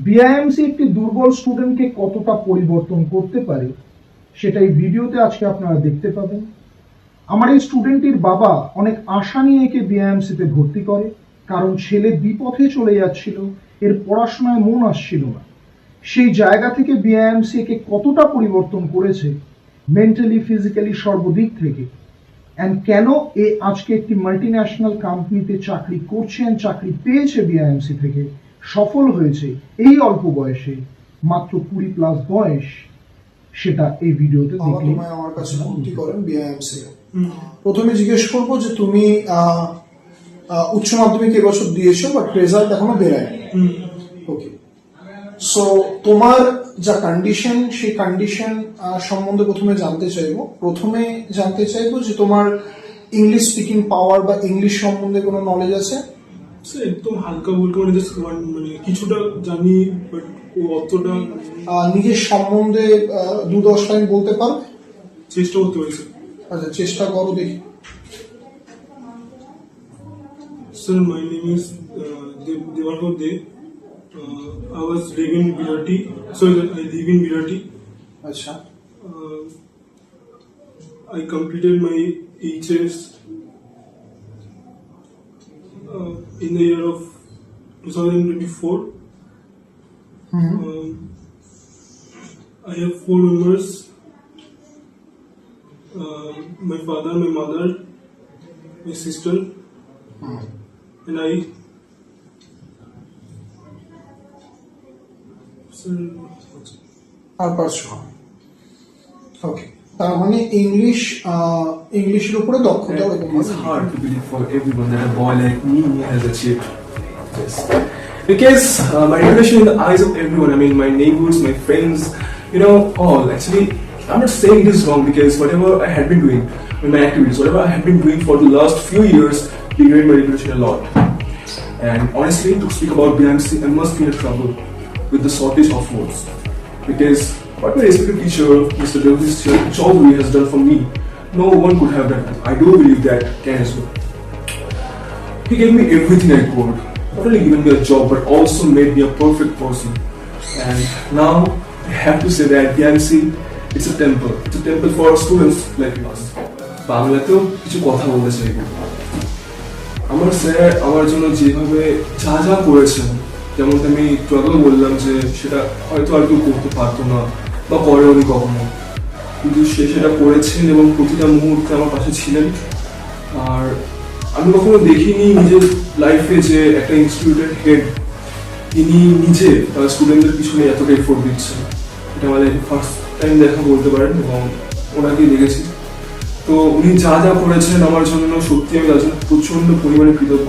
বিআইএমসি একটি দুর্বল স্টুডেন্টকে কতটা পরিবর্তন করতে পারে সেটা এই ভিডিওতে আজকে আপনারা দেখতে পাবেন। আমার এই স্টুডেন্টটির বাবা অনেক আশা নিয়ে একে বিআইএমসিতে ভর্তি করে, কারণ ছেলে বিপথে চলে যাচ্ছিল, এর পড়াশোনায় মন আসছিল না। সেই জায়গা থেকে বিআইএমসি একে কতটা পরিবর্তন করেছে মেন্টালি, ফিজিক্যালি, সর্বদিক থেকে। অ্যান্ড কেন এ আজকে একটি মাল্টিন্যাশনাল কোম্পানিতে চাকরি করছেন, চাকরি পেয়েছে বিআইএমসি থেকে, সফল হয়েছে এই অল্প বয়সে, মাত্র 20+ বয়স, সেটা এই ভিডিওতে দেখলে। আমার কাছে ভর্তি করেন বিআইএমসি। প্রথমে জিজ্ঞেস করবো যে তুমি উচ্চ মাধ্যমিক এবছর দিয়েছো, বাট রেজাল্ট এখনো বেরোয়নি। ওকে, সো তোমার যা কন্ডিশন, সেই কন্ডিশন সম্বন্ধে প্রথমে জানতে চাইবো যে তোমার ইংলিশ স্পিকিং পাওয়ার বা ইংলিশ সম্বন্ধে কোনো নলেজ আছে? একদম হালকা বলতে মানে কিছুটা জানি, বাট অতটা। নিজের সম্বন্ধে 2-10 লাইন বলতে পারো? চেষ্টা করতে পারি স্যার। আচ্ছা, চেষ্টা করো দেখি। Sir, my name is Devarkar De. I was living in Birati. I live in Birati. আচ্ছা, I completed my HS in the year of 2024. I have 4 members. My father, my mother, my sister, and I. Sir, আর পারছো? ওকে, তার মানে ইংলিশের উপরে দক্ষতা ওরকম। It's hard to believe for everyone that a boy like me has achieved this. Because my reputation in the eyes of everyone, I mean my neighbors, my friends, all. Actually, I'm not saying it is wrong, because whatever I had been doing in my activities, whatever I had been doing for the last few years, degraded my reputation a lot. And honestly, to speak about BMC, I must be in trouble with the shortage of words. Because what my respected teacher, Mr. Davis Chaudhary, has done for me, no one could have done it. I do believe that can as well. He gave me everything I could. Not only given me a job, but also made me a perfect person. And now I have to say that BMC, it's a temple. It's a temple for students like us. বাংলাতেও কিছু কথা বলতে চাইব। আমার sir আমার জন্য যেভাবে যা যা করেছেন, যেমন আমি একটু আগেও বললাম যে সেটা হয়তো আর কেউ করতে পারতো না বা করেওনি কখনো, কিন্তু সে সেটা করেছেন এবং প্রতিটা মুহূর্তে আমার পাশে ছিলেন। আর আমি কখনো দেখিনি নিজের লাইফে যে একটা ইনস্টিটিউটের হেড তিনি নিজে তার স্টুডেন্টদের পিছনে এতটা এফোর্ট দিচ্ছেন। এটা আমার লাইফে ফার্স্ট টাইম দেখা বলতে পারেন, এবং ওনাকেই দেখেছি। তো উনি যা যা করেছেন আমার জন্য, সত্যি আমি তার জন্য প্রচন্ড পরিমাণে কৃতজ্ঞ।